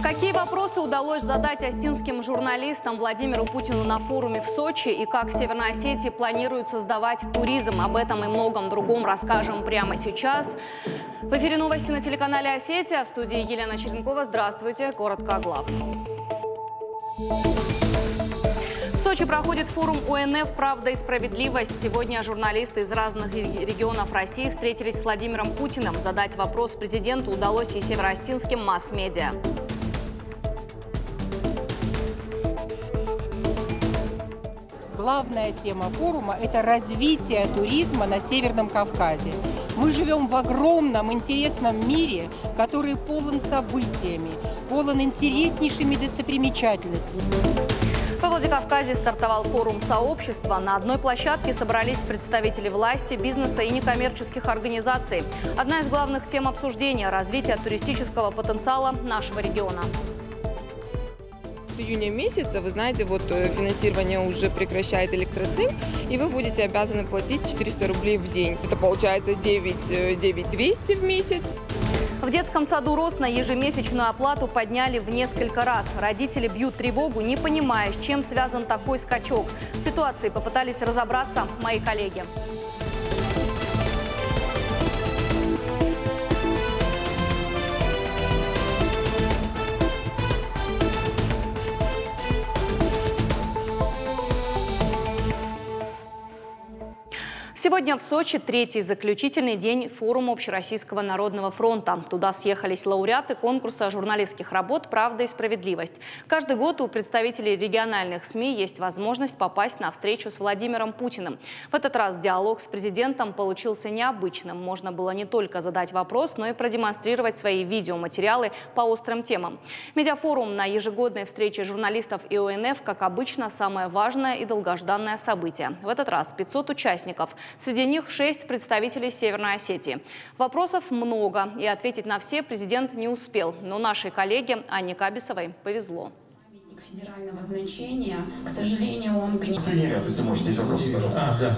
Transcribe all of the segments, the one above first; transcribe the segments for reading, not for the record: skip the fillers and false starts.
Какие вопросы удалось задать остинским журналистам Владимиру Путину на форуме в Сочи и как в Северной Осетии планируют создавать туризм? Об этом и многом другом расскажем прямо сейчас. В эфире новости на телеканале «Осетия». В студии Елена Черенкова. Здравствуйте. Коротко о главном. В Сочи проходит форум ОНФ «Правда и справедливость». Сегодня журналисты из разных регионов России встретились с Владимиром Путиным. Задать вопрос президенту удалось и североостинским масс-медиа. Главная тема форума – это развитие туризма на Северном Кавказе. Мы живем в огромном интересном мире, который полон событиями, полон интереснейшими достопримечательностями. Во Владикавказе стартовал форум сообщества. На одной площадке собрались представители власти, бизнеса и некоммерческих организаций. Одна из главных тем обсуждения – развитие туристического потенциала нашего региона. С июня месяца, вы знаете, вот финансирование уже прекращает Электроцинк, и вы будете обязаны платить 400 рублей в день. Это получается 9200 в месяц. В детском саду «Росно» ежемесячную оплату подняли в несколько раз. Родители бьют тревогу, не понимая, с чем связан такой скачок. В ситуации попытались разобраться мои коллеги. Сегодня в Сочи третий заключительный день форума Общероссийского народного фронта. Туда съехались лауреаты конкурса журналистских работ «Правда и справедливость». Каждый год у представителей региональных СМИ есть возможность попасть на встречу с Владимиром Путиным. В этот раз диалог с президентом получился необычным. Можно было не только задать вопрос, но и продемонстрировать свои видеоматериалы по острым темам. Медиафорум на ежегодной встрече журналистов и ОНФ, как обычно, самое важное и долгожданное событие. В этот раз 500 участников. Среди них 6 представителей Северной Осетии. Вопросов много, и ответить на все президент не успел. Но нашей коллеге Анне Кабисовой повезло. Памятник федерального значения, к сожалению, он гниет. Последний ряд, если можете, есть вопросы, пожалуйста. Да.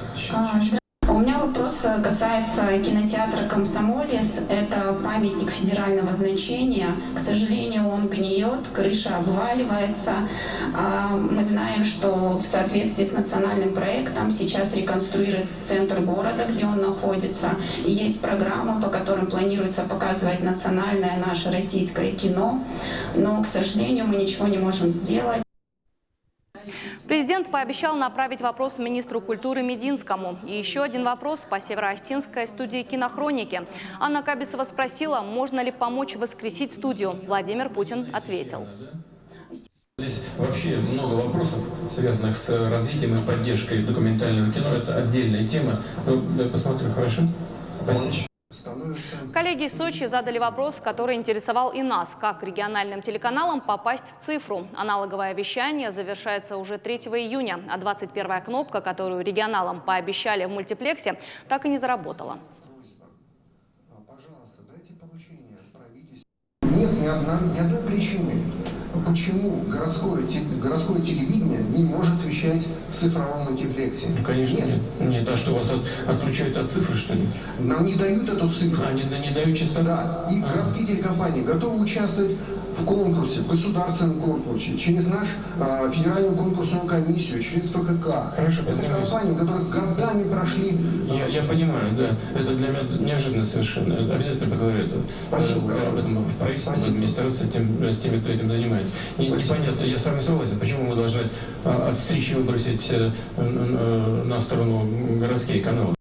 У меня вопрос касается кинотеатра «Комсомолец». Это памятник федерального значения. К сожалению, он гниет, крыша обваливается. Мы знаем, что в соответствии с национальным проектом сейчас реконструируется центр города, где он находится. И есть программы, по которым планируется показывать национальное наше российское кино. Но, к сожалению, мы ничего не можем сделать. Президент пообещал направить вопрос министру культуры Мединскому. И еще один вопрос по североостинской студии «Кинохроники». Анна Кабисова спросила, можно ли помочь воскресить студию. Владимир Путин ответил. Здесь вообще много вопросов, связанных с развитием и поддержкой документального кино. Это отдельная тема. Мы посмотрим, хорошо? Спасибо. Коллеги из Сочи задали вопрос, который интересовал и нас. Как региональным телеканалам попасть в цифру? Аналоговое вещание завершается уже 3 июня, а 21-я кнопка, которую регионалам пообещали в мультиплексе, так и не заработала. Нет ни одной причины, почему городское телевидение не может вещать в цифровом мультиплексе. Ну, конечно, нет. А что, вас отключают от цифры, что ли? Нам не дают эту цифру. А, не дают частоту? Да. И городские телекомпании готовы участвовать в конкурсе, в государственном конкурсе, через нашу федеральную конкурсную комиссию, через ФКК. Хорошо, это компании, которые годами прошли. Я понимаю, да. Это для меня неожиданно совершенно. Обязательно поговорю об этом в правительстве, в администрации, с теми, кто этим занимается. Непонятно, я с вами согласен, почему мы должны отстричь и выбросить на сторону городские каналы.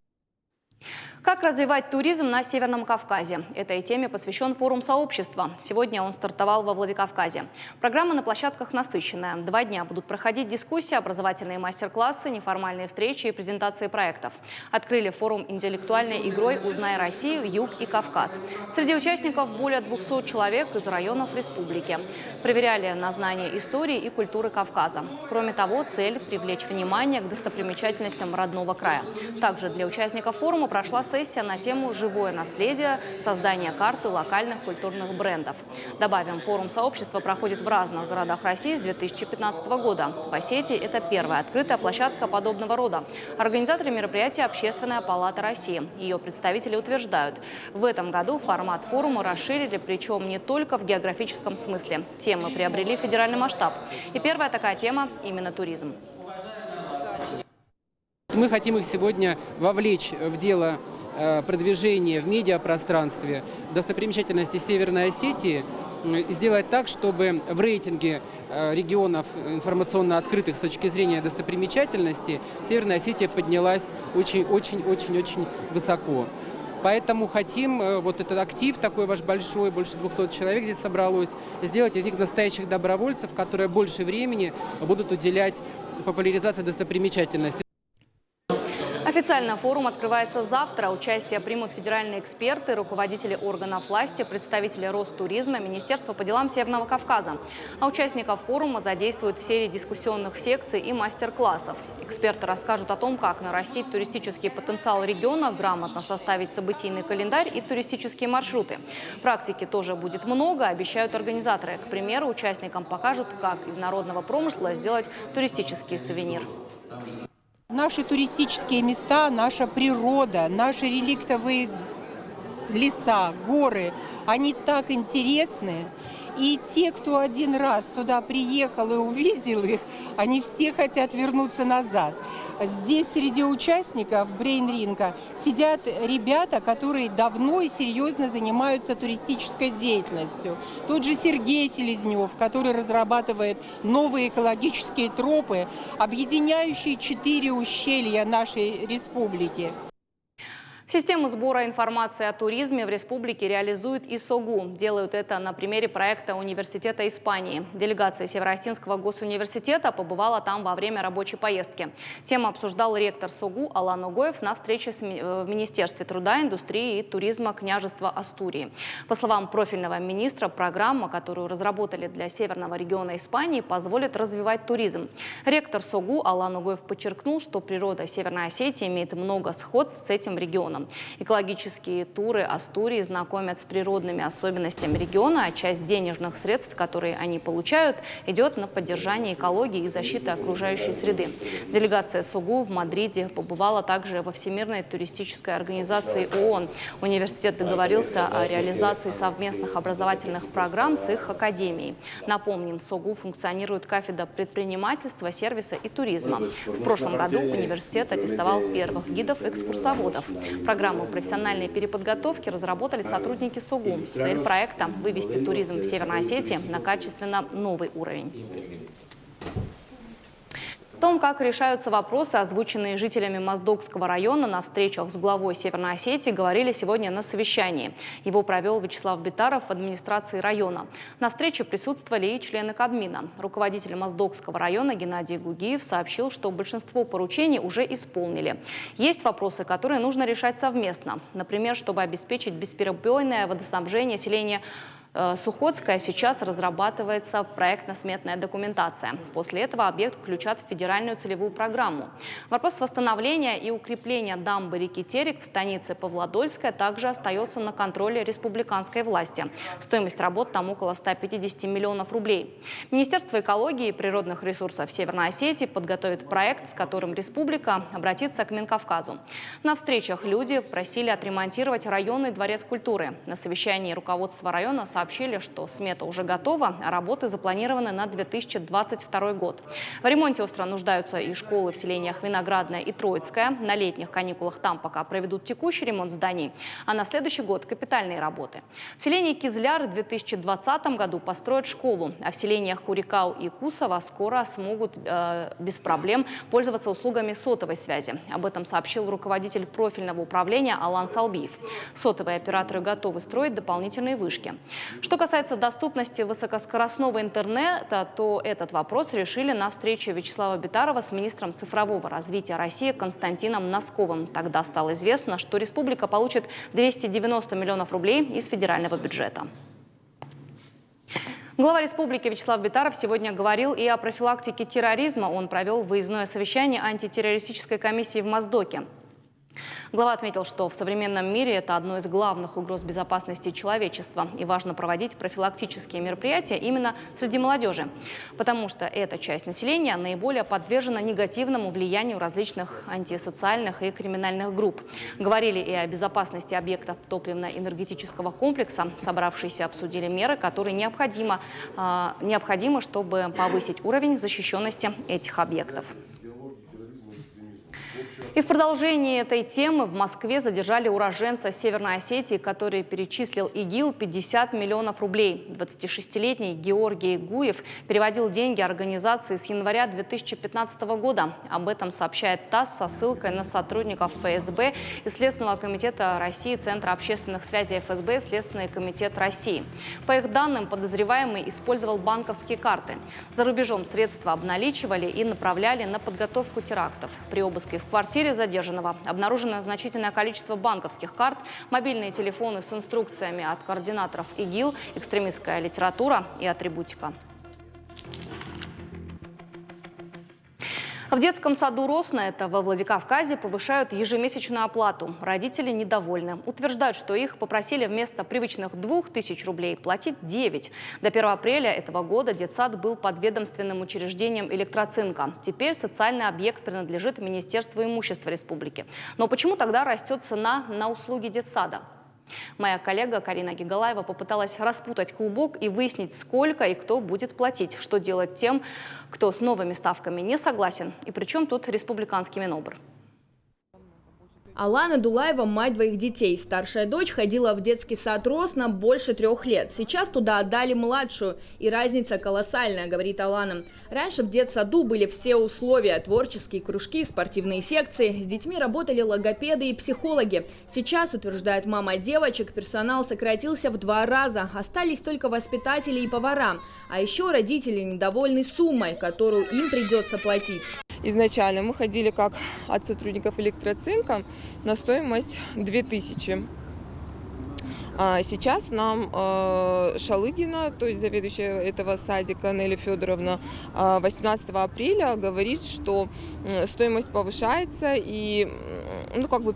Как развивать туризм на Северном Кавказе? Этой теме посвящен форум сообщества. Сегодня он стартовал во Владикавказе. Программа на площадках насыщенная. 2 дня будут проходить дискуссии, образовательные мастер-классы, неформальные встречи и презентации проектов. Открыли форум интеллектуальной игрой «Узнай Россию. Юг и Кавказ». Среди участников более 200 человек из районов республики. Проверяли на знание истории и культуры Кавказа. Кроме того, цель – привлечь внимание к достопримечательностям родного края. Также для участников форума прошла сессия сессия на тему «Живое наследие. Создание карты локальных культурных брендов». Добавим, форум сообщества проходит в разных городах России с 2015 года. В Осетии это первая открытая площадка подобного рода. Организаторы мероприятия – Общественная палата России. Ее представители утверждают, в этом году формат форума расширили, причем не только в географическом смысле. Темы приобрели федеральный масштаб. И первая такая тема – именно туризм. Мы хотим их сегодня вовлечь в дело продвижения в медиапространстве достопримечательностей Северной Осетии, сделать так, чтобы в рейтинге регионов информационно открытых с точки зрения достопримечательности Северная Осетия поднялась очень-очень-очень высоко. Поэтому хотим вот этот актив, такой ваш большой, больше 200 человек здесь собралось, сделать из них настоящих добровольцев, которые больше времени будут уделять популяризации достопримечательностей. Официально форум открывается завтра. Участие примут федеральные эксперты, руководители органов власти, представители Ростуризма, Министерства по делам Северного Кавказа. А участников форума задействуют в серии дискуссионных секций и мастер-классов. Эксперты расскажут о том, как нарастить туристический потенциал региона, грамотно составить событийный календарь и туристические маршруты. Практики тоже будет много, обещают организаторы. К примеру, участникам покажут, как из народного промысла сделать туристический сувенир. Наши туристические места, наша природа, наши реликтовые леса, горы, они так интересны. И те, кто один раз сюда приехал и увидел их, они все хотят вернуться назад. Здесь среди участников брейн-ринга сидят ребята, которые давно и серьезно занимаются туристической деятельностью. Тот же Сергей Селезнев, который разрабатывает новые экологические тропы, объединяющие 4 ущелья нашей республики. Систему сбора информации о туризме в республике реализует ИСОГУ. Делают это на примере проекта Университета Испании. Делегация Северо-Осетинского госуниверситета побывала там во время рабочей поездки. Тему обсуждал ректор СОГУ Алан Огоев на встрече в Министерстве труда, индустрии и туризма княжества Астурии. По словам профильного министра, программа, которую разработали для северного региона Испании, позволит развивать туризм. Ректор СОГУ Алан Огоев подчеркнул, что природа Северной Осетии имеет много сходств с этим регионом. Экологические туры Астурии знакомят с природными особенностями региона, а часть денежных средств, которые они получают, идет на поддержание экологии и защиту окружающей среды. Делегация СОГУ в Мадриде побывала также во Всемирной туристической организации ООН. Университет договорился о реализации совместных образовательных программ с их академией. Напомним, в СОГУ функционирует кафедра предпринимательства, сервиса и туризма. В прошлом году университет аттестовал первых гидов-экскурсоводов. Программу профессиональной переподготовки разработали сотрудники СОГУ. Цель проекта – вывести туризм в Северной Осетии на качественно новый уровень. О том, как решаются вопросы, озвученные жителями Моздокского района на встречах с главой Северной Осетии, говорили сегодня на совещании. Его провел Вячеслав Битаров в администрации района. На встрече присутствовали и члены Кабмина. Руководитель Моздокского района Геннадий Гугиев сообщил, что большинство поручений уже исполнили. Есть вопросы, которые нужно решать совместно. Например, чтобы обеспечить бесперебойное водоснабжение населения Сухотская, сейчас разрабатывается проектно-сметная документация. После этого объект включат в федеральную целевую программу. Вопрос восстановления и укрепления дамбы реки Терек в станице Павлодольская также остается на контроле республиканской власти. Стоимость работ там около 150 миллионов рублей. Министерство экологии и природных ресурсов Северной Осетии подготовит проект, с которым республика обратится к Минкавказу. На встречах люди просили отремонтировать районный дворец культуры. На совещании руководства района сообщили, что смета уже готова, а работы запланированы на 2022 год. В ремонте остро нуждаются и школы в селениях Виноградная и Троицкая. На летних каникулах там пока проведут текущий ремонт зданий, а на следующий год капитальные работы. В селении Кизляр в 2020 году построят школу, а в селениях Хурикау и Кусово скоро смогут без проблем пользоваться услугами сотовой связи. Об этом сообщил руководитель профильного управления Алан Салбиев. Сотовые операторы готовы строить дополнительные вышки. Что касается доступности высокоскоростного интернета, то этот вопрос решили на встрече Вячеслава Битарова с министром цифрового развития России Константином Носковым. Тогда стало известно, что республика получит 290 миллионов рублей из федерального бюджета. Глава республики Вячеслав Битаров сегодня говорил и о профилактике терроризма. Он провел выездное совещание антитеррористической комиссии в Моздоке. Глава отметил, что в современном мире это одно из главных угроз безопасности человечества, и важно проводить профилактические мероприятия именно среди молодежи, потому что эта часть населения наиболее подвержена негативному влиянию различных антисоциальных и криминальных групп. Говорили и о безопасности объектов топливно-энергетического комплекса. Собравшиеся обсудили меры, которые необходимы, чтобы повысить уровень защищенности этих объектов. И в продолжении этой темы в Москве задержали уроженца Северной Осетии, который перечислил ИГИЛ 50 миллионов рублей. 26-летний Георгий Гуев переводил деньги организации с января 2015 года. Об этом сообщает ТАСС со ссылкой на сотрудников ФСБ и Следственного комитета России, Центра общественных связей ФСБ, Следственный комитет России. По их данным, подозреваемый использовал банковские карты. За рубежом средства обналичивали и направляли на подготовку терактов. При обыске в квартире задержанного обнаружено значительное количество банковских карт, мобильные телефоны с инструкциями от координаторов ИГИЛ, экстремистская литература и атрибутика. В детском саду «Росна», это во Владикавказе, повышают ежемесячную оплату. Родители недовольны. Утверждают, что их попросили вместо привычных 2000 рублей платить 9. До 1 апреля этого года детсад был подведомственным учреждением Электроцинка. Теперь социальный объект принадлежит Министерству имущества республики. Но почему тогда растет цена на услуги детсада? Моя коллега Карина Гигалаева попыталась распутать клубок и выяснить, сколько и кто будет платить, что делать тем, кто с новыми ставками не согласен. И при чем тут республиканский Минобр? Алана Дулаева – мать двоих детей. Старшая дочь ходила в детский сад «Росна» больше 3 лет. Сейчас туда отдали младшую. И разница колоссальная, говорит Алана. Раньше в детсаду были все условия – творческие кружки, спортивные секции. С детьми работали логопеды и психологи. Сейчас, утверждает мама девочек, персонал сократился в 2 раза. Остались только воспитатели и повара. А еще родители недовольны суммой, которую им придется платить. Изначально мы ходили как от сотрудников Электроцинка на стоимость 2000. Сейчас нам Шалыгина, то есть заведующая этого садика Нелли Федоровна, 18 апреля говорит, что стоимость повышается, и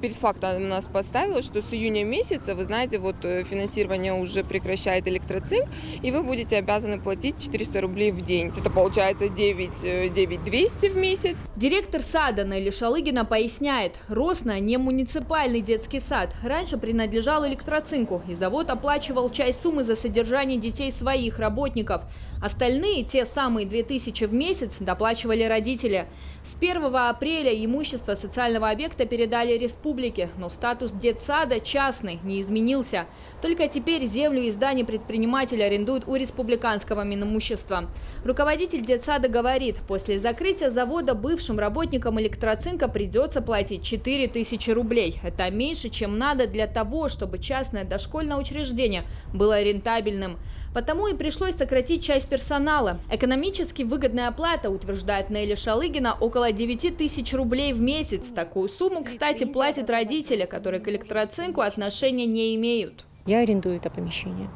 перед фактом нас поставила, что с июня месяца, вы знаете, финансирование уже прекращает Электрацинк, и вы будете обязаны платить 400 рублей в день. Это получается 9200 в месяц. Директор сада Нелли Шалыгина поясняет, «Росна» не муниципальный детский сад. Раньше принадлежал Электроцинку, и завод оплачивал часть суммы за содержание детей своих работников. Остальные, те самые 2000 в месяц, доплачивали родители. С 1 апреля имущество социального объекта передали республике, но статус детсада частный не изменился. Только теперь землю и здание предпринимателя арендуют у республиканского Минимущества. Руководитель детсада говорит, после закрытия завода бывшим работникам Электроцинка придется платить 4000 рублей. Это меньше, чем надо для того, чтобы частное дошкольное учреждение было рентабельным. Потому и пришлось сократить часть персонала. Экономически выгодная оплата, утверждает Нелли Шалыгина, около 9000 рублей в месяц. Такую сумму, кстати, платят родители, которые к Электроцинку отношения не имеют. Я арендую это помещение.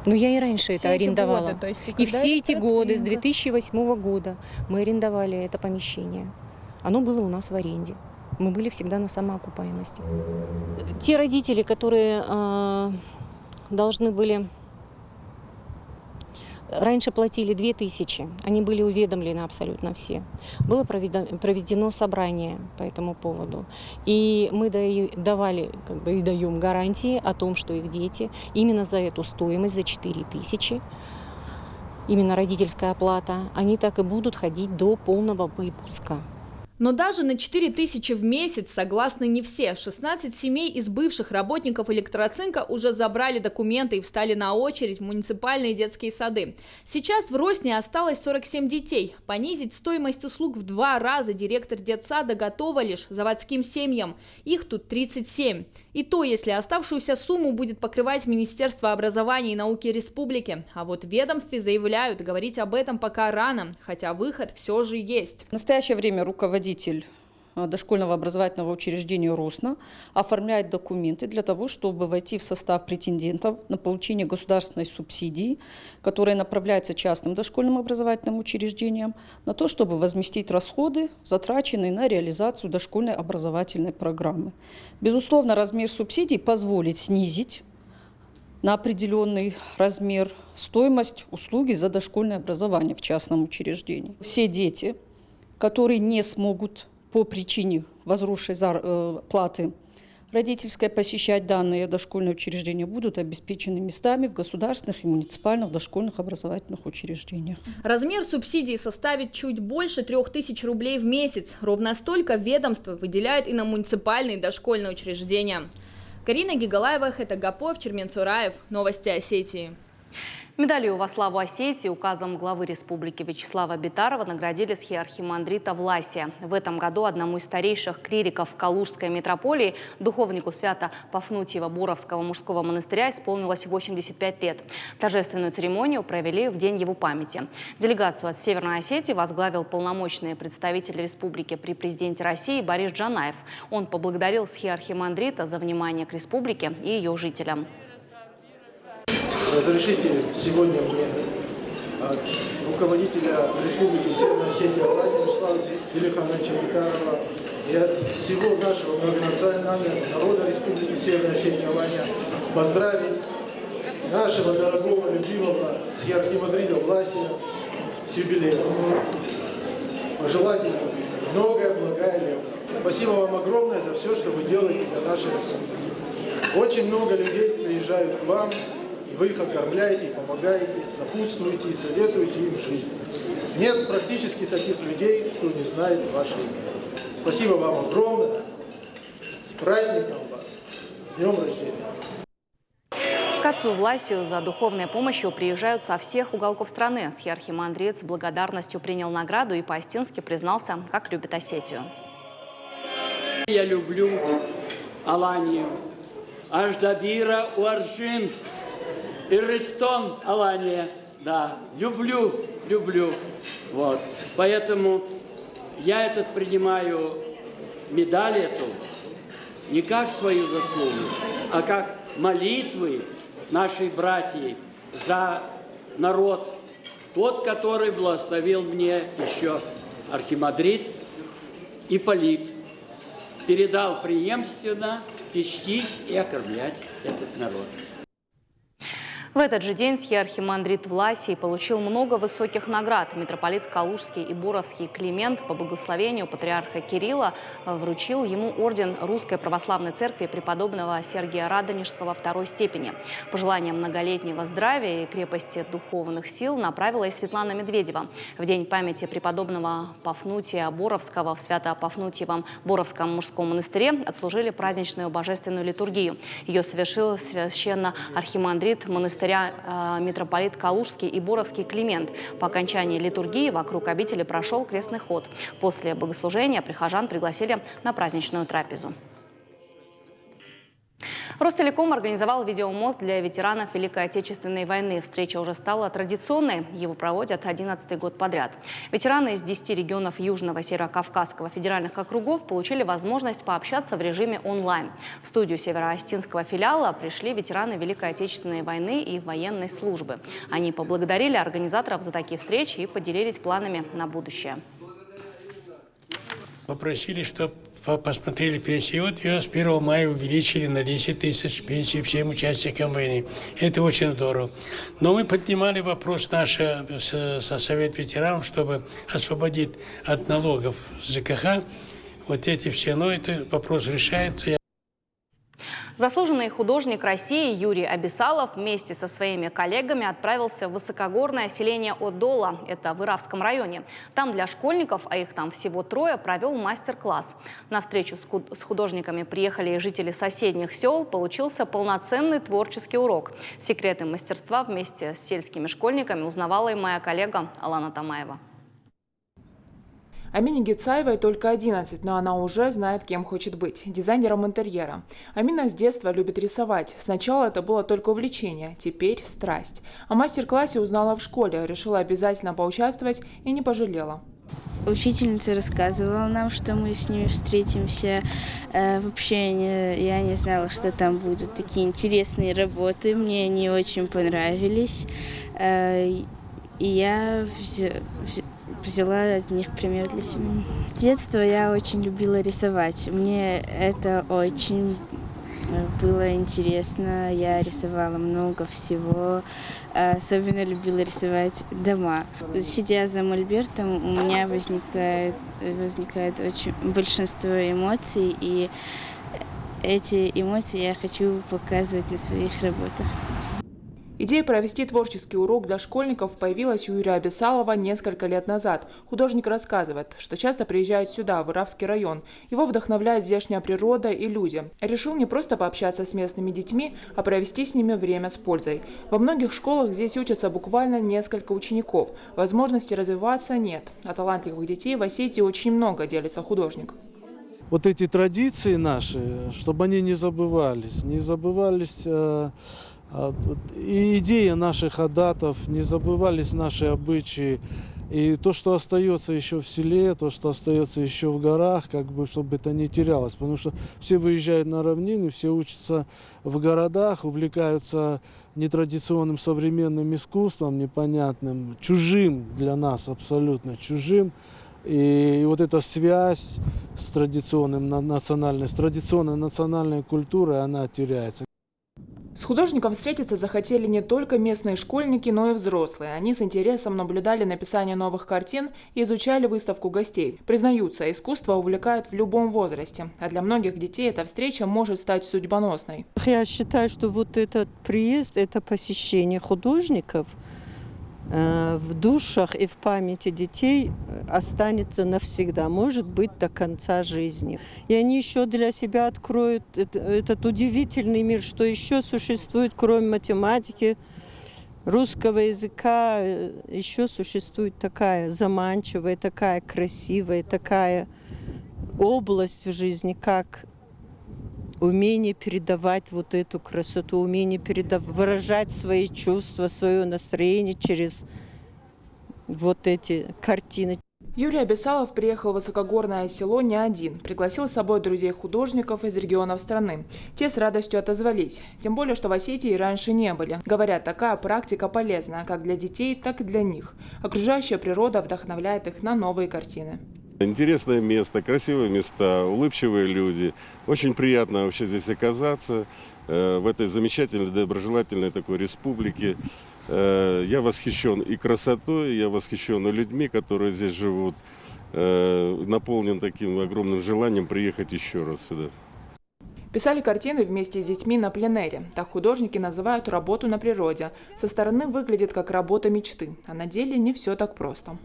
Но я и раньше это арендовала. И все эти годы, с 2008 года, мы арендовали это помещение. Оно было у нас в аренде. Мы были всегда на самоокупаемости. Те родители, которые должны были... Раньше платили 2000, они были уведомлены абсолютно все. Было проведено собрание по этому поводу. И мы давали, и даем гарантии о том, что их дети именно за эту стоимость, за 4000, именно родительская оплата, они так и будут ходить до полного выпуска. Но даже на 4000 в месяц согласны не все. 16 семей из бывших работников Электроцинка уже забрали документы и встали на очередь в муниципальные детские сады. Сейчас в Росне осталось 47 детей. Понизить стоимость услуг в 2 раза директор детсада готова лишь заводским семьям. Их тут 37. И то, если оставшуюся сумму будет покрывать Министерство образования и науки республики. А вот в ведомстве заявляют, говорить об этом пока рано, хотя выход все же есть. В настоящее время руководитель дошкольного образовательного учреждения «Росна» оформляет документы для того, чтобы войти в состав претендентов на получение государственной субсидии, которая направляется частным дошкольным образовательным учреждениям, на то, чтобы возместить расходы, затраченные на реализацию дошкольной образовательной программы. Безусловно, размер субсидий позволит снизить на определенный размер стоимость услуги за дошкольное образование в частном учреждении. Все дети, которые не смогут по причине возросшей платы родительской посещать данные дошкольные учреждения, будут обеспечены местами в государственных и муниципальных дошкольных образовательных учреждениях. Размер субсидий составит чуть больше 3000 рублей в месяц. Ровно столько ведомство выделяет и на муниципальные дошкольные учреждения. Карина Гигалаева, Хета Гапов, Чермен Цураев. Новости Осетии. Медалью во славу Осетии указом главы республики Вячеслава Битарова наградили схиархимандрита Власия. В этом году одному из старейших клириков Калужской митрополии, духовнику Свято-Пафнутьева Боровского мужского монастыря, исполнилось 85 лет. Торжественную церемонию провели в день его памяти. Делегацию от Северной Осетии возглавил полномочный представитель республики при президенте России Борис Джанаев. Он поблагодарил схиархимандрита за внимание к республике и ее жителям. Разрешите сегодня мне от руководителя Республики Северная Осетия Вячеслава Зелихановича Битарова и от всего нашего многонационального народа Республики Северная Осетия поздравить нашего дорогого, любимого схиархимандрита Власия с юбилеем. Пожелать ему многое лет. Спасибо вам огромное за все, что вы делаете для нашей республики. Очень много людей приезжают к вам. Вы их окормляете, помогаете, сопутствуете и советуете им в жизни. Нет практически таких людей, кто не знает ваше имя. Спасибо вам огромное. С праздником вас. С днем рождения. К отцу Власию за духовной помощью приезжают со всех уголков страны. Схиархимандрит с благодарностью принял награду и по-остински признался, как любит Осетию. Я люблю Аланию. Аж до бира у аршин. И Рестон, Алания, да, люблю. Вот. Поэтому я принимаю медаль эту не как свою заслугу, а как молитвы нашей братьи за народ. Тот, который благословил мне еще архимандрит Ипполит, передал преемственно печься и окормлять этот народ. В этот же день схиархимандрит Власий получил много высоких наград. Митрополит Калужский и Боровский Климент по благословению патриарха Кирилла вручил ему орден Русской Православной Церкви преподобного Сергия Радонежского второй степени. Пожелания многолетнего здравия и крепости духовных сил направила и Светлана Медведева. В день памяти преподобного Пафнутия Боровского в Свято-Пафнутьевом Боровском мужском монастыре отслужили праздничную божественную литургию. Ее совершил священно-архимандрит монастыря митрополит Калужский и Боровский Климент. По окончании литургии вокруг обители прошел крестный ход. После богослужения прихожан пригласили на праздничную трапезу. Ростелеком организовал видеомост для ветеранов Великой Отечественной войны. Встреча уже стала традиционной. Его проводят 11-й год подряд. Ветераны из 10 регионов Южного, Северо-Кавказского федеральных округов получили возможность пообщаться в режиме онлайн. В студию североостинского филиала пришли ветераны Великой Отечественной войны и военной службы. Они поблагодарили организаторов за такие встречи и поделились планами на будущее. Попросили, чтобы посмотрели пенсии. Вот ее с 1 мая увеличили на 10 тысяч пенсий всем участникам войны. Это очень здорово. Но мы поднимали вопрос наш со Совет ветеранов, чтобы освободить от налогов ЖКХ вот эти все. Но этот вопрос решается. Заслуженный художник России Юрий Абисалов вместе со своими коллегами отправился в высокогорное селение Одола, это в Иравском районе. Там для школьников, а их там всего 3, провел мастер-класс. На встречу с художниками приехали и жители соседних сел. Получился полноценный творческий урок. Секреты мастерства вместе с сельскими школьниками узнавала и моя коллега Алана Тамаева. Амине Гицаевой только 11, но она уже знает, кем хочет быть – дизайнером интерьера. Амина с детства любит рисовать. Сначала это было только увлечение, теперь страсть. О мастер-классе узнала в школе, решила обязательно поучаствовать и не пожалела. Учительница рассказывала нам, что мы с ними встретимся. Вообще я не знала, что там будут такие интересные работы. Мне они очень понравились. И я взяла от них пример для себя. С детства я очень любила рисовать. Мне это очень было интересно. Я рисовала много всего. Особенно любила рисовать дома. Сидя за мольбертом, у меня возникает очень большинство эмоций, и эти эмоции я хочу показывать на своих работах. Идея провести творческий урок для школьников появилась у Юрия Абисалова несколько лет назад. Художник рассказывает, что часто приезжает сюда, в Иравский район. Его вдохновляет здешняя природа и люди. Решил не просто пообщаться с местными детьми, а провести с ними время с пользой. Во многих школах здесь учатся буквально несколько учеников. Возможности развиваться нет. А талантливых детей в Осетии очень много, делится художник. Вот эти традиции наши, чтобы они не забывались. И идеи наших адатов, не забывались наши обычаи. И то, что остается еще в селе, то, что остается еще в горах, как бы, чтобы это не терялось. Потому что все выезжают на равнины, все учатся в городах, увлекаются нетрадиционным современным искусством, непонятным, чужим для нас, абсолютно чужим. И вот эта связь с традиционной национальной культурой, она теряется. С художником встретиться захотели не только местные школьники, но и взрослые. Они с интересом наблюдали написание новых картин и изучали выставку гостей. Признаются, искусство увлекает в любом возрасте, а для многих детей эта встреча может стать судьбоносной. Я считаю, что вот этот приезд, это посещение художников в душах и в памяти детей останется навсегда, может быть, до конца жизни. И они еще для себя откроют этот удивительный мир, что еще существует, кроме математики, русского языка, еще существует такая заманчивая, такая красивая, такая область в жизни, как умение передавать вот эту красоту, умение выражать свои чувства, свое настроение через вот эти картины. Юрий Абисалов приехал в высокогорное село не один. Пригласил с собой друзей-художников из регионов страны. Те с радостью отозвались. Тем более, что в Осетии раньше не были. Говорят, такая практика полезна как для детей, так и для них. Окружающая природа вдохновляет их на новые картины. Интересное место, красивые места, улыбчивые люди. Очень приятно вообще здесь оказаться, в этой замечательной, доброжелательной такой республике. Я восхищен и красотой, я восхищен и людьми, которые здесь живут. Наполнен таким огромным желанием приехать еще раз сюда. Писали картины вместе с детьми на пленэре. Так художники называют работу на природе. Со стороны выглядит как работа мечты, а на деле не все так просто.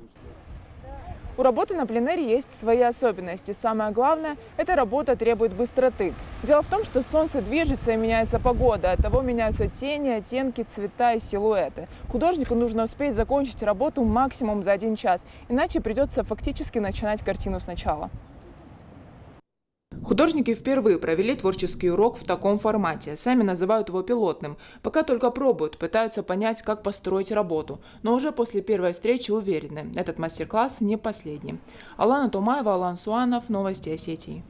У работы на пленэре есть свои особенности. Самое главное, эта работа требует быстроты. Дело в том, что солнце движется и меняется погода. Оттого меняются тени, оттенки, цвета и силуэты. Художнику нужно успеть закончить работу максимум за 1 час, иначе придется фактически начинать картину сначала. Художники впервые провели творческий урок в таком формате. Сами называют его пилотным. Пока только пробуют, пытаются понять, как построить работу. Но уже после первой встречи уверены, этот мастер-класс не последний. Алана Томаева, Алан Суанов, Новости Осетии.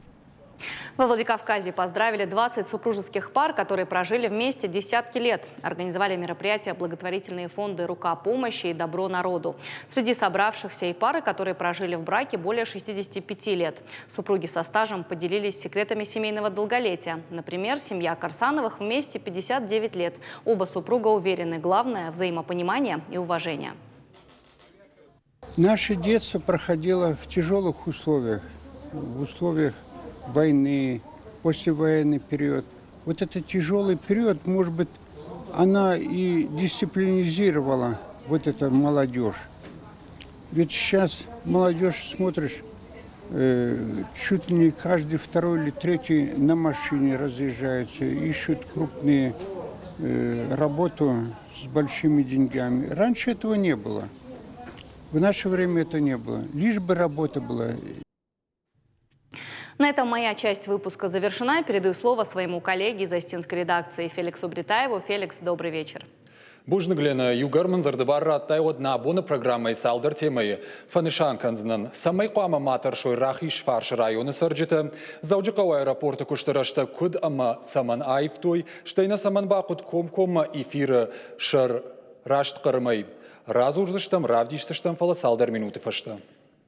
Во Владикавказе поздравили 20 супружеских пар, которые прожили вместе десятки лет. Организовали мероприятия благотворительные фонды «Рука помощи» и «Добро народу». Среди собравшихся и пары, которые прожили в браке более 65 лет. Супруги со стажем поделились секретами семейного долголетия. Например, семья Карсановых вместе 59 лет. Оба супруга уверены, главное – взаимопонимание и уважение. Наше детство проходило в тяжелых условиях, в условиях войны, послевоенный период. Вот этот тяжелый период, может быть, она и дисциплинизировала вот эту молодежь. Ведь сейчас молодежь, смотришь, чуть ли не каждый второй или третий на машине разъезжается, ищут крупные работу с большими деньгами. Раньше этого не было. В наше время это не было. Лишь бы работа была. На этом моя часть выпуска завершена. Передаю слово своему коллеге из остинской редакции Феликсу Бритаеву. Феликс, добрый вечер. Бужныглена югарман зардыбарра тайодна абона программой салдар темой. Фанышанканзнан самай қуама матар шойрах ишфарш районы сарджита. Зауджикау аэропорта куштарашта куд ама саман айфтой. Штайна саман бақуд ком-кома эфира шар рашт қармай. Разурзыштам, равдишсыштам фала салдар минуты фашта.